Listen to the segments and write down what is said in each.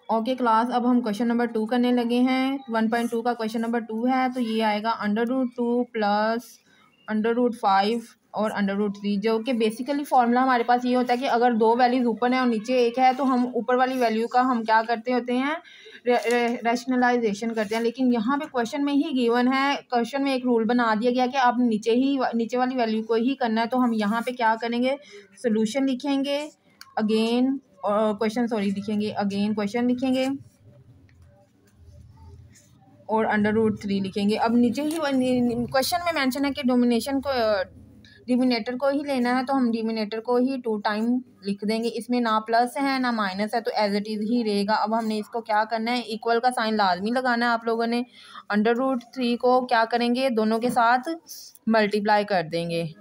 Okay class, अब हम question number 2 करने लगे हैं। 1.2 का क्वेश्चन नंबर 2 है, तो ये आएगा √2 प्लस √5 और √3, जो कि बेसिकली फॉर्मूला हमारे पास ये होता है कि अगर दो वैल्यूज़ ऊपर है और नीचे एक है तो हम ऊपर वाली वैल्यू का हम क्या करते होते हैं, रैशनलाइजेशन करते हैं। लेकिन यहाँ पे क्वेश्चन में ही गिवन है, क्वेश्चन में एक रूल बना दिया गया कि आप नीचे वाली वैल्यू को ही करना है। तो हम यहाँ पे क्या करेंगे, सोल्यूशन लिखेंगे अगेन, और क्वेश्चन लिखेंगे और √3 लिखेंगे। अब नीचे ही क्वेश्चन में मेंशन है कि डिमिनेटर को ही लेना है, तो हम डिमिनेटर को ही 2 टाइम लिख देंगे। इसमें ना प्लस है ना माइनस है, तो एज इट इज़ ही रहेगा। अब हमने इसको क्या करना है, इक्वल का साइन लाजमी लगाना है आप लोगों ने। √3 को क्या करेंगे, दोनों के साथ मल्टीप्लाई कर देंगे।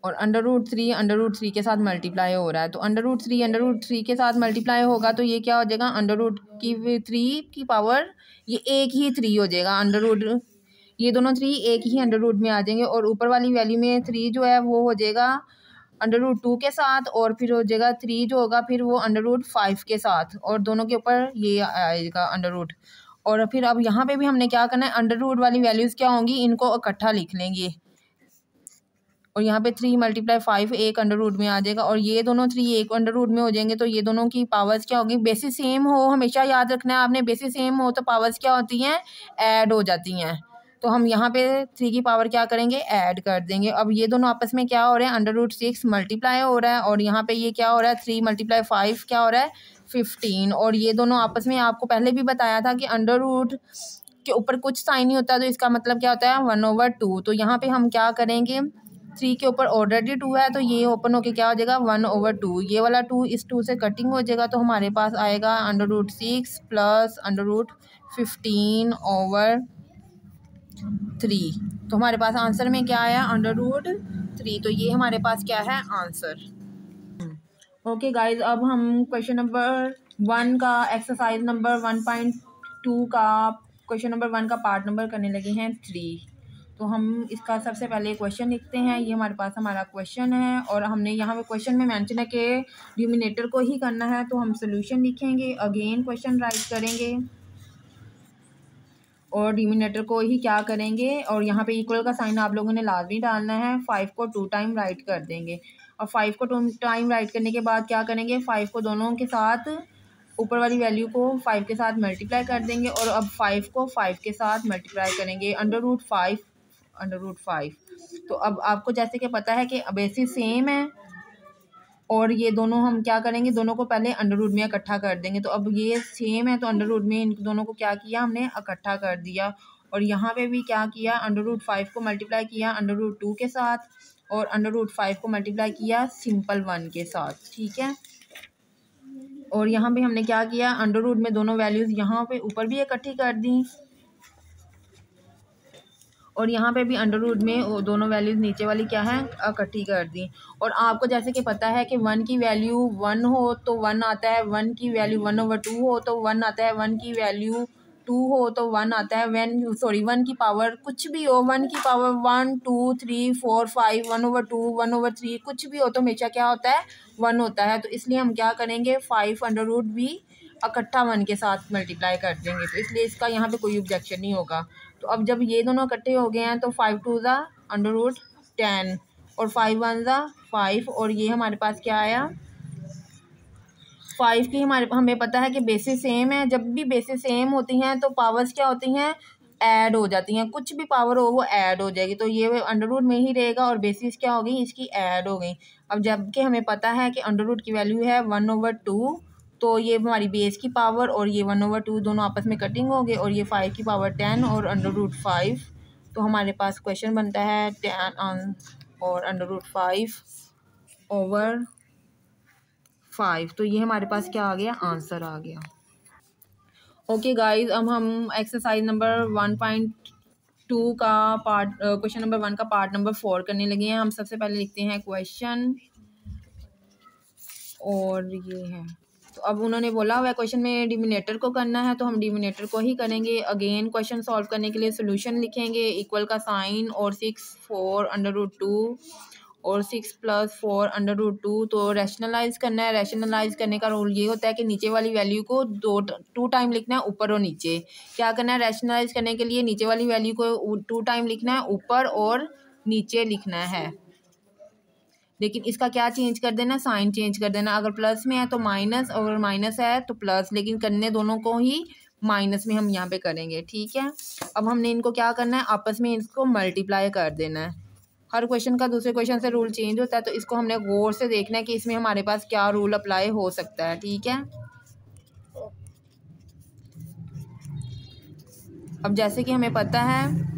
और √3 के साथ मल्टीप्लाई हो रहा है, तो √3 के साथ मल्टीप्लाई होगा तो ये क्या हो जाएगा, √3 की पावर ये एक ही 3 हो जाएगा। ये दोनों 3 एक ही √ में आ जाएंगे, और ऊपर वाली वैल्यू में 3 जो है वो हो जाएगा √2 के साथ, और फिर हो जाएगा 3 जो होगा फिर वो √5 के साथ, और दोनों के ऊपर ये आएगा √ और फिर अब यहाँ पे भी हमने क्या करना है, √ वाली वैल्यूज़ क्या होंगी, इनको इकट्ठा लिख लेंगे। और यहाँ पे 3 × 5 एक √ में आ जाएगा, और ये दोनों 3 एक √ में हो जाएंगे। तो ये दोनों की पावर्स क्या होगी, बेसिस सेम हो, हमेशा याद रखना है आपने, बेसिस सेम हो तो पावर्स क्या होती हैं, ऐड हो जाती हैं। तो हम यहाँ पे 3 की पावर क्या करेंगे, ऐड कर देंगे। अब ये दोनों आपस में क्या हो रहे हैं, √6 मल्टीप्लाई हो रहा है, और यहाँ पे ये क्या हो रहा है, 3 × 5 क्या हो रहा है, 15। और ये दोनों आपस में, आपको पहले भी बताया था कि √ के ऊपर कुछ साइन नहीं होता, तो इसका मतलब क्या होता है, 1/2। तो यहाँ पे हम क्या करेंगे, 3 के ऊपर ऑलरेडी 2 है, तो ये ओपन होके क्या हो जाएगा, 1/2। ये वाला 2 इस 2 से कटिंग हो जाएगा, तो हमारे पास आएगा √6 प्लस √15/3। तो हमारे पास आंसर में क्या आया, √3। तो ये हमारे पास क्या है, आंसर। ओके गाइज, अब हम क्वेश्चन नंबर 1 का एक्सरसाइज नंबर 1.2 का क्वेश्चन नंबर 1 का पार्ट नंबर करने लगे हैं 3। तो हम इसका सबसे पहले क्वेश्चन लिखते हैं। ये हमारा क्वेश्चन है, और हमने यहाँ पे क्वेश्चन में मेंशन है कि डिमिनेटर को ही करना है, तो हम सोल्यूशन लिखेंगे अगेन, क्वेश्चन राइट करेंगे और डिमिनेटर को ही क्या करेंगे, और यहाँ पे इक्वल का साइन आप लोगों ने लाजमी डालना है। 5 को 2 टाइम राइट कर देंगे, और 5 को 2 टाइम राइट करने के बाद क्या करेंगे, 5 को दोनों के साथ, ऊपर वाली वैल्यू को 5 के साथ मल्टीप्लाई कर देंगे, और अब 5 को 5 के साथ मल्टीप्लाई करेंगे, √5। तो अब आपको जैसे कि पता है कि बेसिस सेम है, और ये दोनों हम क्या करेंगे, दोनों को पहले √ में इकट्ठा कर देंगे। तो अब ये सेम है, तो √ में इन दोनों को क्या किया, हमने इकट्ठा कर दिया। और यहाँ पे भी क्या किया, √5 को मल्टीप्लाई किया √2 के साथ, और √5 को मल्टीप्लाई किया सिंपल 1 के साथ, ठीक है। और यहाँ पे हमने क्या किया, √ में दोनों वैल्यूज़ यहाँ पे ऊपर भी इकट्ठी कर दी, और यहाँ पे भी √ में दोनों वैल्यूज़ नीचे वाली क्या है, इकट्ठी कर दी। और आपको जैसे कि पता है कि 1 की वैल्यू 1 हो तो 1 आता है, 1 की वैल्यू 1/2 हो तो 1 आता है, 1 की वैल्यू 2 हो तो 1 आता है। 1 की पावर कुछ भी हो, 1 की पावर 1 2 3 4 5 1/2 1/3 कुछ भी हो, तो हमेशा क्या होता है, 1 होता है। तो इसलिए हम क्या करेंगे, 5 √ भी इकट्ठा 1 के साथ मल्टीप्लाई कर देंगे, तो इसलिए इसका यहाँ पे कोई ऑब्जेक्शन नहीं होगा। तो अब जब ये दोनों इकट्ठे हो गए हैं, तो 5 2 √10 और 5 1 5, और ये हमारे पास क्या आया, 5 की हमें पता है कि बेसिस सेम है। जब भी बेसिस सेम होती हैं तो पावर्स क्या होती हैं, ऐड हो जाती हैं, कुछ भी पावर हो वो ऐड हो जाएगी। तो ये √ में ही रहेगा, और बेसिस क्या हो गई, इसकी ऐड हो गई। अब जबकि हमें पता है कि √ की वैल्यू है 1/2, तो ये हमारी बेस की पावर और ये 1/2 दोनों आपस में कटिंग हो गए, और ये 5 की पावर 10 और √5। तो हमारे पास क्वेश्चन बनता है 10 और √5/5। तो ये हमारे पास क्या आ गया, आंसर आ गया। ओके गाइज, अब हम एक्सरसाइज नंबर 1.2 का क्वेश्चन नंबर 1 का पार्ट नंबर 4 करने लगे हैं। हम सबसे पहले लिखते हैं क्वेश्चन, और ये है। तो अब उन्होंने बोला हुआ है क्वेश्चन में डिमिनेटर को करना है, तो हम डिमिनेटर को ही करेंगे। अगेन क्वेश्चन सॉल्व करने के लिए सोल्यूशन लिखेंगे, इक्वल का साइन और 6 4 √2 और 6+4√2। तो रैशनलाइज करना है। रैशनलाइज करने का रूल ये होता है कि नीचे वाली वैल्यू को टू टाइम लिखना है, ऊपर और नीचे। क्या करना है रैशनलाइज करने के लिए? नीचे वाली वैल्यू को 2 टाइम लिखना है, ऊपर और नीचे लिखना है। लेकिन इसका क्या चेंज कर देना? साइन चेंज कर देना। अगर प्लस में है तो माइनस, और माइनस है तो प्लस, लेकिन करने दोनों को ही माइनस में हम यहाँ पे करेंगे। ठीक है, अब हमने इनको क्या करना है? आपस में इसको मल्टीप्लाई कर देना है। हर क्वेश्चन का दूसरे क्वेश्चन से रूल चेंज होता है, तो इसको हमने गौर से देखना है कि इसमें हमारे पास क्या रूल अप्लाई हो सकता है। ठीक है, अब जैसे कि हमें पता है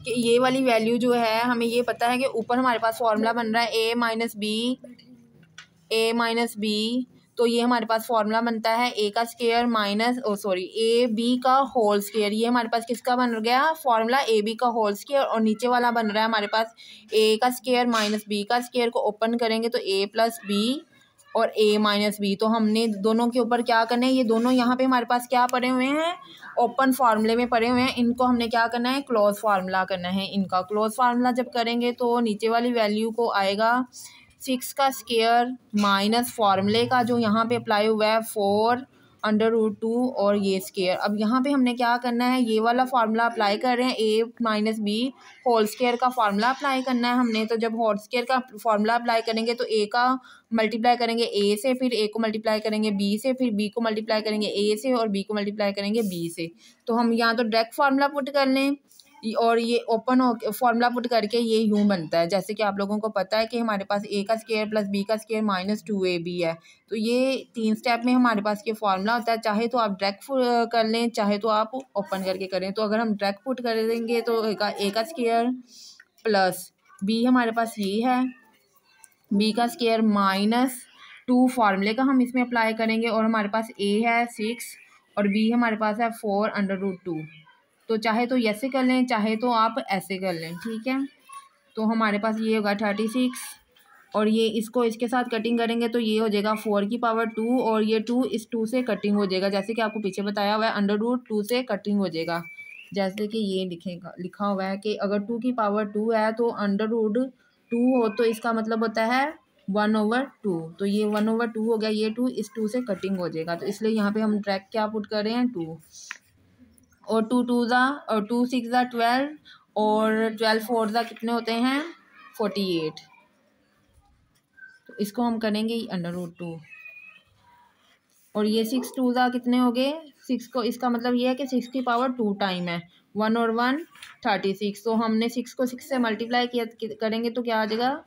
कि ये वाली वैल्यू जो है, हमें ये पता है कि ऊपर हमारे पास फॉर्मूला बन रहा है ए माइनस बी। तो ये हमारे पास फॉर्मूला बनता है ए का स्क्वायर माइनस ए बी का होल स्क्वायर। ये हमारे पास किसका बन गया? फॉर्मूला ए बी का होल स्क्वायर। और नीचे वाला बन रहा है हमारे पास ए का स्क्वायर माइनस बी का स्क्वायर। को ओपन करेंगे तो ए प्लस बी और ए माइनस बी। तो हमने दोनों के ऊपर क्या करना है? ये दोनों यहाँ पे हमारे पास क्या पड़े हुए हैं? ओपन फार्मूले में पड़े हुए हैं। इनको हमने क्या करना है? क्लोज फार्मूला करना है इनका। क्लोज फार्मूला जब करेंगे तो नीचे वाली वैल्यू को आएगा 6 का स्क्वायर माइनस फार्मूले का जो यहाँ पे अप्लाई हुआ है 4√2 और ये स्क्वायर। अब यहाँ पे हमने क्या करना है? ये वाला फार्मूला अप्लाई कर रहे हैं, ए माइनस बी होल स्क्वायर का फार्मूला अप्लाई करना है हमने। तो जब होल स्क्वायर का फार्मूला अप्लाई करेंगे तो ए का मल्टीप्लाई करेंगे ए से, फिर ए को मल्टीप्लाई करेंगे बी से, फिर बी को मल्टीप्लाई करेंगे ए से, और बी को मल्टीप्लाई करेंगे बी से। तो हम यहाँ तो डायरेक्ट फार्मूला पुट कर लें, और ये ओपन हो फॉर्मूला पुट करके ये यूँ बनता है। जैसे कि आप लोगों को पता है कि हमारे पास ए का स्क्वायर प्लस बी का स्क्वायर माइनस 2ab है। तो ये 3 स्टेप में हमारे पास ये फार्मूला होता है। चाहे तो आप डायरेक्ट कर लें, चाहे तो आप ओपन करके करें। तो अगर हम डायरेक्ट पुट कर देंगे तो ए का स्क्वायर प्लस बी हमारे पास ये है, बी का स्क्वायर माइनस 2 फार्मूले का हम इसमें अप्लाई करेंगे, और हमारे पास ए है 6 और बी हमारे पास है 4√2। तो चाहे तो ऐसे कर लें, चाहे तो आप ऐसे कर लें। ठीक है, तो हमारे पास ये होगा 36, और ये इसको इसके साथ कटिंग करेंगे तो ये हो जाएगा 4⁻², और ये 2 इस 2 से कटिंग हो जाएगा। जैसे कि आपको पीछे बताया हुआ है √2 से कटिंग हो जाएगा। जैसे कि ये लिखा हुआ है कि अगर 2⁻² है तो √2 हो तो इसका मतलब होता है 1/2। तो ये 1/2 हो गया, ये 2 इस 2 से कटिंग हो जाएगा। तो इसलिए यहाँ पे हम डायरेक्ट क्या पुट कर रहे हैं? 2, और 2 6 12, और 12 4 कितने होते हैं? 48। तो इसको हम करेंगे √2, और ये 6 2 कितने हो गए? 6 को, इसका मतलब ये है कि 6 की पावर 2 टाइम है। 1 और 1 36। तो हमने 6 को 6 से मल्टीप्लाई किया करेंगे तो क्या आ जाएगा?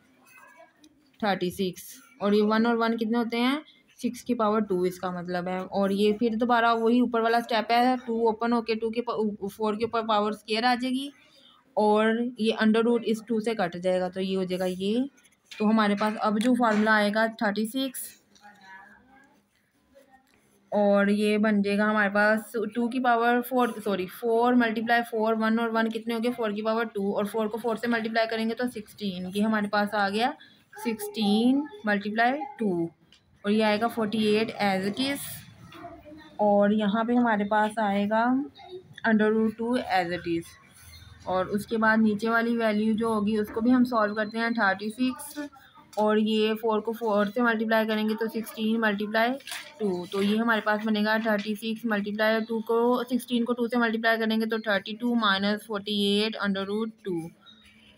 36। और ये 1 और 1 कितने होते हैं? 6 की पावर 2 इसका मतलब है। और ये फिर दोबारा वही ऊपर वाला स्टेप है, 2 ओपन होके 4 के ऊपर पावर स्क्वायर आ जाएगी, और ये √, इस 2 से कट जाएगा तो ये हो जाएगा ये। तो हमारे पास अब जो फार्मूला आएगा 36, और ये बन जाएगा हमारे पास 2 की पावर 4 × 4 1 और 1 कितने हो गए? 4 की पावर 2, और 4 को 4 से मल्टीप्लाई करेंगे तो 16। ये हमारे पास आ गया 16 × 2, और ये आएगा 48 एज इट इज़। और यहाँ पे हमारे पास आएगा √2 एज इट इज़। और उसके बाद नीचे वाली वैल्यू जो होगी उसको भी हम सॉल्व करते हैं। 36, और ये 4 को 4 से मल्टीप्लाई करेंगे तो 16 × 2। तो ये हमारे पास बनेगा 36 × 2 को 16 को 2 से मल्टीप्लाई करेंगे तो 32 - 48 √2।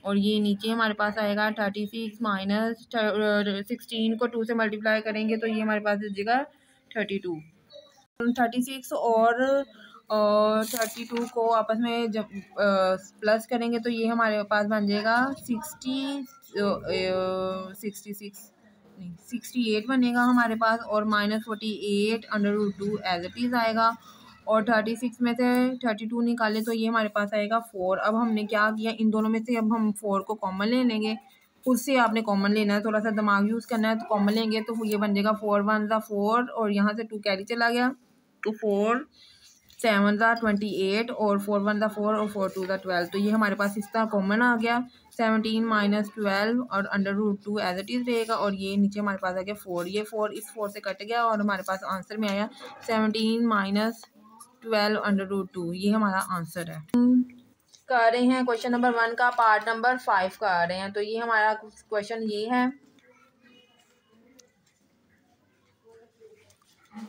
और ये नीचे हमारे पास आएगा 36 माइनस 16 को 2 से मल्टीप्लाई करेंगे तो ये हमारे पास हो जाएगा 32। 36 और 32 को आपस में जब प्लस करेंगे तो ये हमारे पास बन जाएगा 68 बनेगा हमारे पास, और -48 √2 एज इट इज़ आएगा। और 36 में से 32 निकालें तो ये हमारे पास आएगा 4। अब हमने क्या किया, इन दोनों में से अब हम 4 को कॉमन ले लेंगे। खुद से आपने कॉमन लेना है, थोड़ा सा दिमाग यूज़ करना है। तो कॉमन लेंगे तो ये बन जाएगा 4 1 4, और यहाँ से 2 कैरी चला गया तो 4 7 28, और 4 1 4, और 4 2 12। तो ये हमारे पास इस तरह कॉमन आ गया। 17 - 12 और √2 एज इट इज़ रहेगा, और ये नीचे हमारे पास आ गया 4। ये 4 इस 4 से कट गया, और हमारे पास आंसर में आया 17 - 12 √2। ये हमारा आंसर है। कर रहे हैं क्वेश्चन नंबर 1 का पार्ट नंबर 5 कर रहे हैं। तो ये हमारा क्वेश्चन ये है।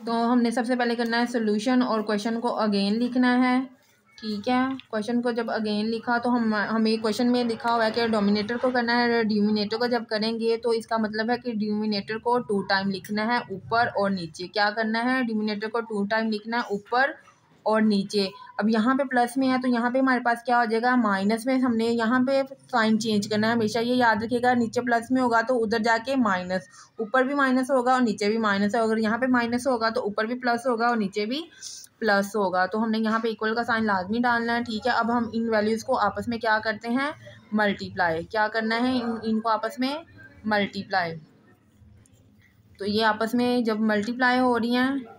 तो हमने सबसे पहले करना है सोल्यूशन और क्वेश्चन को अगेन लिखना है। ठीक है, क्वेश्चन को जब अगेन लिखा तो हमें क्वेश्चन में लिखा हुआ है कि डोमिनेटर को करना है। डिनोमिनेटर को जब करेंगे तो इसका मतलब है कि डिनोमिनेटर को 2 टाइम लिखना है ऊपर और नीचे। क्या करना है, डिनोमिनेटर को 2 टाइम लिखना है ऊपर और नीचे। अब यहाँ पे प्लस में है तो यहाँ पे हमारे पास क्या हो जाएगा, माइनस में। हमने यहाँ पे साइन चेंज करना है, हमेशा ये याद रखिएगा। नीचे प्लस में होगा तो उधर जाके माइनस, ऊपर भी माइनस होगा और नीचे भी माइनस है। अगर यहाँ पे माइनस होगा तो ऊपर भी प्लस होगा और नीचे भी प्लस होगा। तो हमने यहाँ पे इक्वल का साइन लाजमी डालना है। ठीक है, अब हम इन वैल्यूज़ को आपस में क्या करते हैं, मल्टीप्लाई। क्या करना है, इनको आपस में मल्टीप्लाई। तो ये आपस में जब मल्टीप्लाई हो रही हैं,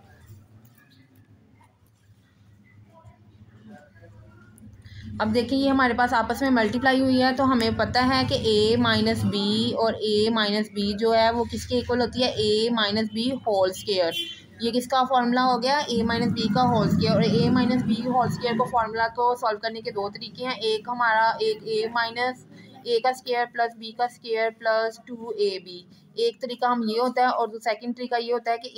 अब देखिए ये हमारे पास आपस में मल्टीप्लाई हुई है। तो हमें पता है कि a माइनस बी और a माइनस बी जो है वो किसके इक्वल होती है, a minus B whole square. ये किसका फॉर्मूला हो गया, a माइनस बी का होल स्क्वायर। और a minus B whole square को फॉर्मूला को सॉल्व करने के 2 तरीके हैं। एक हमारा एक a माइनस a का स्क्वायर प्लस b का स्क्वायर प्लस 2ab, एक तरीका हम ये होता है। और सेकंड तरीका ये होता है कि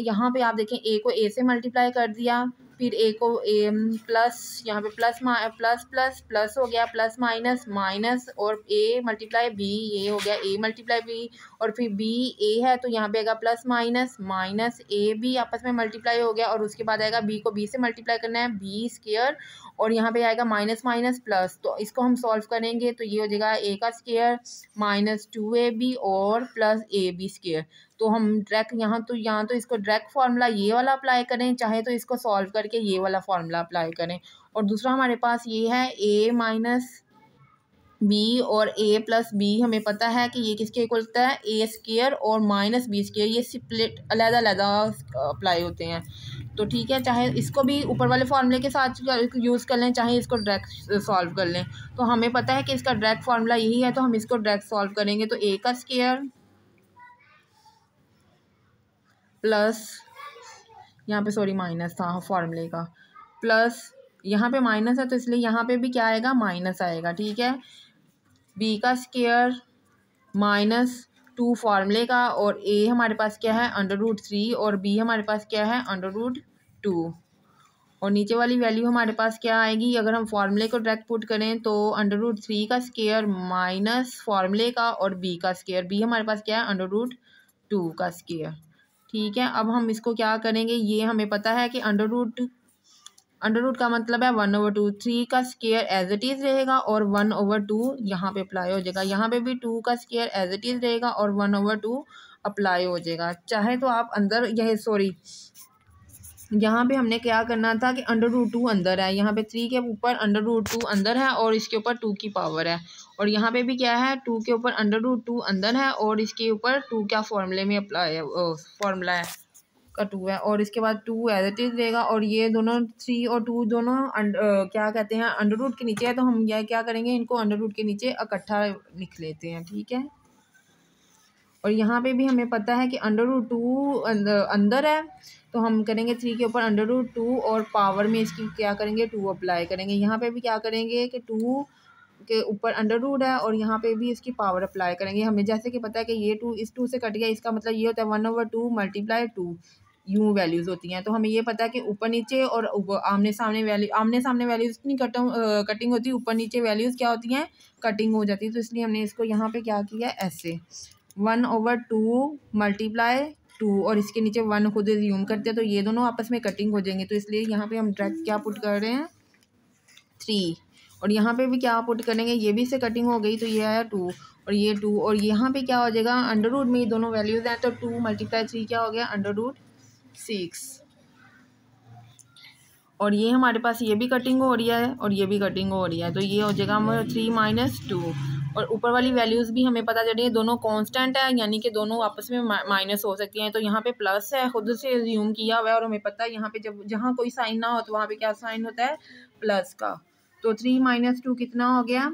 यहाँ पे आप देखें a को a से मल्टीप्लाई कर दिया, फिर a को a प्लस, यहाँ पे प्लस प्लस प्लस प्लस हो गया, प्लस माइनस माइनस, और a मल्टीप्लाई b, ये हो गया a मल्टीप्लाई b। और फिर b a है तो यहाँ पे आएगा plus minus minus a b, आपस में मल्टीप्लाई हो गया। और उसके बाद आएगा b को b से मल्टीप्लाई करना है, b स्क्वायर, और यहाँ पे आएगा माइनस माइनस प्लस। तो इसको हम सॉल्व करेंगे तो ये हो जाएगा a का स्क्वायर माइनस 2ab और प्लस ab स्क्वायर। तो हम डायरेक्ट यहाँ तो इसको डायरेक्ट फार्मूला ये वाला अप्लाई करें, चाहे तो इसको सॉल्व करके ये वाला फार्मूला अप्लाई करें। और दूसरा हमारे पास ये है a माइनस बी और a प्लस बी। हमें पता है कि ये किसके इक्वल होता है, a स्क्वायर और माइनस बी स्क्वायर। ये स्प्लिट अलग-अलग अप्लाई होते हैं। तो ठीक है, चाहे इसको भी ऊपर वाले फार्मूले के साथ यूज़ कर लें, चाहे इसको डायरेक्ट सॉल्व कर लें। तो हमें पता है कि इसका डायरेक्ट फार्मूला यही है, तो हम इसको डायरेक्ट सॉल्व करेंगे। तो a का स्क्वायर प्लस, यहाँ पे सॉरी माइनस था फार्मूले का, प्लस यहाँ पे माइनस है तो इसलिए यहाँ पे भी क्या आएगा, माइनस आएगा। ठीक है, b का स्क्वायर माइनस 2 फार्मूले का, और a हमारे पास क्या है, √3, और b हमारे पास क्या है, √2। और नीचे वाली वैल्यू हमारे पास क्या आएगी, अगर हम फार्मूले को डायरेक्ट पुट करें तो √3 का स्क्वायर माइनस फार्मूले का और b का स्क्वायर। b हमारे पास क्या है, √2 का स्क्वायर। ठीक है, अब हम इसको क्या करेंगे, ये हमें पता है कि अंडर रूट का मतलब है 1/2। 3 का स्क्वायर एज इट इज़ रहेगा और 1/2 यहाँ पे अप्लाई हो जाएगा। यहाँ पे भी 2 का स्क्वायर एज इट इज़ रहेगा और 1/2 अप्लाई हो जाएगा। चाहे तो आप अंदर यह सॉरी यहाँ पे हमने क्या करना था कि √2 अंदर है, यहाँ पे 3 के ऊपर √2 अंदर है और इसके ऊपर 2 की पावर है। और यहाँ पे भी क्या है, 2 के ऊपर √2 अंदर है और इसके ऊपर 2 क्या फॉर्मूले में अप्लाई है, फॉर्मूला है का 2 है। और इसके बाद 2 एज इट इज़ रहेगा। और ये दोनों 3 और 2 दोनों क्या कहते हैं, अंडर रूट के नीचे है। तो हम यह क्या करेंगे, इनको अंडर रूट के नीचे इकट्ठा लिख लेते हैं। ठीक है, और यहाँ पे भी हमें पता है कि √2 अंदर है, तो हम करेंगे 3 के ऊपर √2 और पावर में इसकी क्या करेंगे, 2 अप्लाई करेंगे। यहाँ पे भी क्या करेंगे कि 2 के ऊपर अंडर रूट है और यहाँ पे भी इसकी पावर अप्लाई करेंगे। हमें जैसे कि पता है कि ये 2 इस 2 से कट गया, इसका मतलब ये होता है 1/2 मल्टीप्लाई 2, यूँ वैल्यूज़ होती हैं। तो हमें ये पता है कि ऊपर नीचे और आमने सामने वैल्यूज़ की कटिंग होती है, ऊपर नीचे वैल्यूज़ क्या होती हैं, कटिंग हो जाती है। तो इसलिए हमने इसको यहाँ पे क्या किया, ऐसे 1/2 मल्टीप्लाई 2 और इसके नीचे 1 खुद यूम करते हैं, तो ये दोनों आपस में कटिंग हो जाएंगे। तो इसलिए यहाँ पे हम डायरेक्ट क्या पुट कर रहे हैं, 3। और यहाँ पे भी क्या पुट करेंगे, ये भी इससे कटिंग हो गई तो ये है 2 और ये 2। और यहाँ पे क्या हो जाएगा, अंडर रूट में ये दोनों वैल्यूज़ हैं, तो 2 मल्टीप्लाई 3 क्या हो गया, √6। और ये हमारे पास ये भी कटिंग हो रही है और ये भी कटिंग हो रही है, तो ये हो जाएगा 3 - 2। और ऊपर वाली वैल्यूज़ भी हमें पता चल रही है, दोनों कांस्टेंट है, यानी कि दोनों आपस में माइनस हो सकती हैं। तो यहाँ पे प्लस है, खुद से अज्यूम किया हुआ है, और हमें पता है यहाँ पे जहाँ कोई साइन ना हो तो वहाँ पे क्या साइन होता है, प्लस का। तो 3 - 2 कितना हो गया,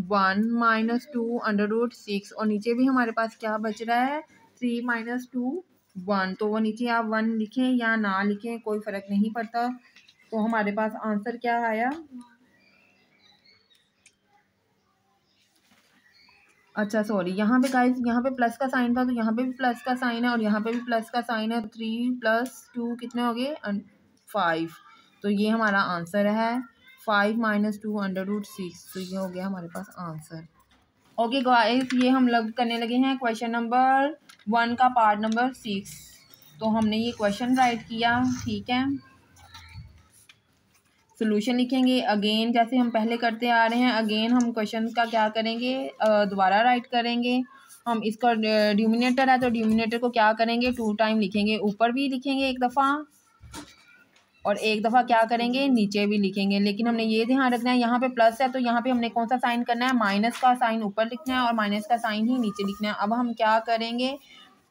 1 - 2 √6। और नीचे भी हमारे पास क्या बच रहा है, 3 - 2 1। तो वो नीचे आप 1 लिखें या ना लिखें कोई फ़र्क नहीं पड़ता। तो हमारे पास आंसर क्या आया, अच्छा सॉरी, यहाँ पे गाइस यहाँ पे प्लस का साइन था तो यहाँ पे भी प्लस का साइन है और यहाँ पे भी प्लस का साइन है। 3 + 2 कितने हो गए? 5। तो ये हमारा आंसर है 5 - 2 √6। तो ये हो गया हमारे पास आंसर। ओके गाइस, ये हम लोग करने लगे हैं क्वेश्चन नंबर 1 का पार्ट नंबर 6। तो हमने ये क्वेश्चन राइट किया, ठीक है। सोल्यूशन लिखेंगे अगेन, जैसे हम पहले करते आ रहे हैं। अगेन हम क्वेश्चन का क्या करेंगे, दोबारा राइट करेंगे। हम इसका ड्यूमिनेटर है तो ड्यूमिनेटर को क्या करेंगे, 2 टाइम लिखेंगे। ऊपर भी लिखेंगे एक दफ़ा और एक दफ़ा क्या करेंगे, नीचे भी लिखेंगे। लेकिन हमने ये ध्यान रखना है, यहाँ पे प्लस है तो यहाँ पे हमने कौन सा साइन करना है, माइनस का साइन ऊपर लिखना है और माइनस का साइन ही नीचे लिखना है। अब हम क्या करेंगे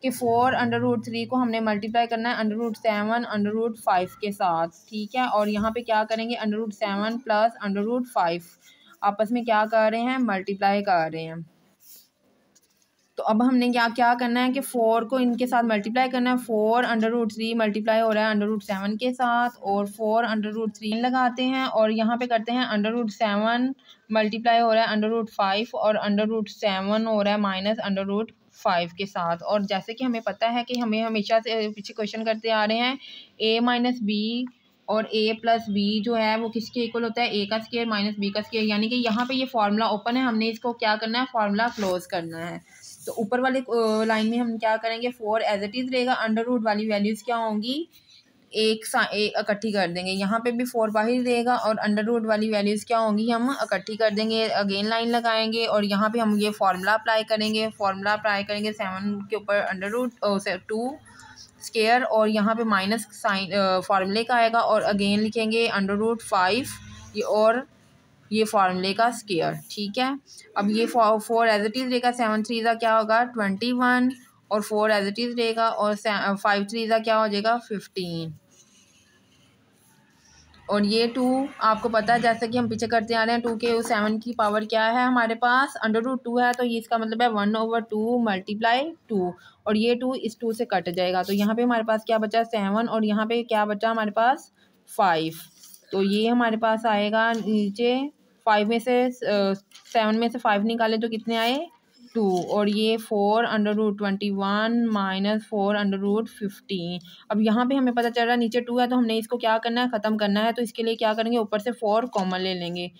कि 4 √3 को हमने मल्टीप्लाई करना है √7 √5 के साथ, ठीक है। और यहाँ पे क्या करेंगे, √7 + √5 आपस में क्या कर रहे हैं, मल्टीप्लाई कर रहे हैं। तो अब हमने क्या क्या करना है कि 4 को इनके साथ मल्टीप्लाई करना है। 4 √3 मल्टीप्लाई हो रहा है √7 के साथ और 4 √3 लगाते हैं और यहाँ पे करते हैं √7 मल्टीप्लाई हो रहा है √5 और √7 हो रहा है -√5 के साथ। और जैसे कि हमें पता है कि हमें हमेशा से पीछे क्वेश्चन करते आ रहे हैं a - b और a + b जो है वो किसके इक्वल होता है, a का स्क्वायर - b का स्क्वायर। यानी कि यहाँ पे ये फार्मूला ओपन है, हमने इसको क्या करना है, फार्मूला क्लोज करना है। तो ऊपर वाले लाइन में हम क्या करेंगे, 4 एज इट इज़ रहेगा। अंडर रूट वाली वैल्यूज़ क्या होंगी, एक इकट्ठी कर देंगे। यहाँ पे भी 4 बाहर रहेगा और अंडर रूट वाली वैल्यूज़ क्या होंगी, हम इकट्ठी कर देंगे। अगेन लाइन लगाएंगे और यहाँ पे हम ये फार्मूला अप्लाई करेंगे। 7 के ऊपर अंडर रूट 2 स्क्वायर और यहाँ पे माइनस साइन फार्मूले का आएगा और अगेन लिखेंगे √5 ये और ये फार्मूले का स्क्वायर, ठीक है। अब ये 4 एज इट इज़ रहेगा। 7 3 का क्या होगा, 21 और 4 एज इट इज़ रहेगा और 5 3 का क्या हो जाएगा, 15। और ये 2 आपको पता है जैसे कि हम पीछे करते आ रहे हैं, 2 के 7 की पावर क्या है हमारे पास, √2 है। तो ये इसका मतलब है 1/2 × 2 और ये 2 इस 2 से कट जाएगा। तो यहाँ पे हमारे पास क्या बचा, 7 और यहाँ पे क्या बचा हमारे पास, 5। तो ये हमारे पास आएगा नीचे 5 में से 7 में से 5 निकाले तो कितने आए, 2 और ये 4 √21 - 4 √15। अब यहाँ पे हमें पता चल रहा है नीचे 2 है तो हमने इसको क्या करना है, ख़त्म करना है। तो इसके लिए क्या करेंगे, ऊपर से 4 कॉमन ले लेंगे।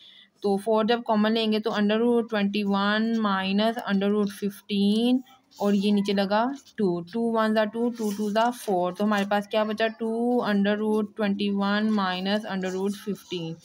तो 4 जब कॉमन लेंगे तो √21 - √15 और ये नीचे लगा 2 2 1 ज़ा 2 2 2 ज़ा 4। तो हमारे पास क्या बचा, 2 √21 - √15।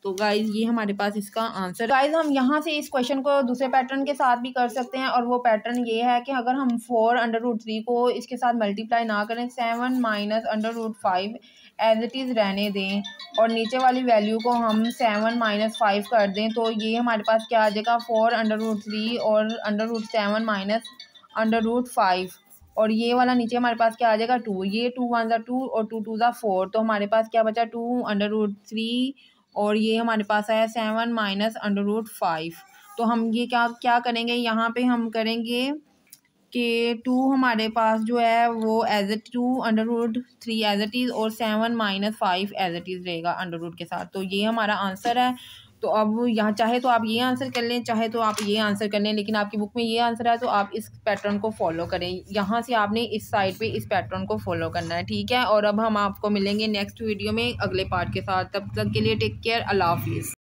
तो गाइज ये हमारे पास इसका आंसर। गाइज हम यहाँ से इस क्वेश्चन को दूसरे पैटर्न के साथ भी कर सकते हैं और वो पैटर्न ये है कि अगर हम 4 √3 को इसके साथ मल्टीप्लाई ना करें, 7 - √5 एज इट इज़ रहने दें और नीचे वाली वैल्यू को हम 7 - 5 कर दें, तो ये हमारे पास क्या आ जाएगा, 4 √3 और √7 -√5 और ये वाला नीचे हमारे पास क्या आ जाएगा, 2। ये 2 1 ज़ा 2 और 2 2 ज़ा 4। तो हमारे पास क्या बचा, 2 √3 और ये हमारे पास आया 7 - √5। तो हम ये क्या क्या करेंगे, यहाँ पे हम करेंगे कि 2 हमारे पास जो है वो as it 2 √3 as it is और 7 - 5 एज इट इज़ रहेगा अंडर रूट के साथ। तो ये हमारा आंसर है। तो अब यहाँ चाहे तो आप ये आंसर कर लें, चाहे तो आप ये आंसर कर लें, लेकिन आपकी बुक में ये आंसर है तो आप इस पैटर्न को फॉलो करें। यहाँ से आपने इस साइड पे इस पैटर्न को फॉलो करना है, ठीक है। और अब हम आपको मिलेंगे नेक्स्ट वीडियो में अगले पार्ट के साथ। तब तक के लिए टेक केयर, अल्लाह हाफिज़।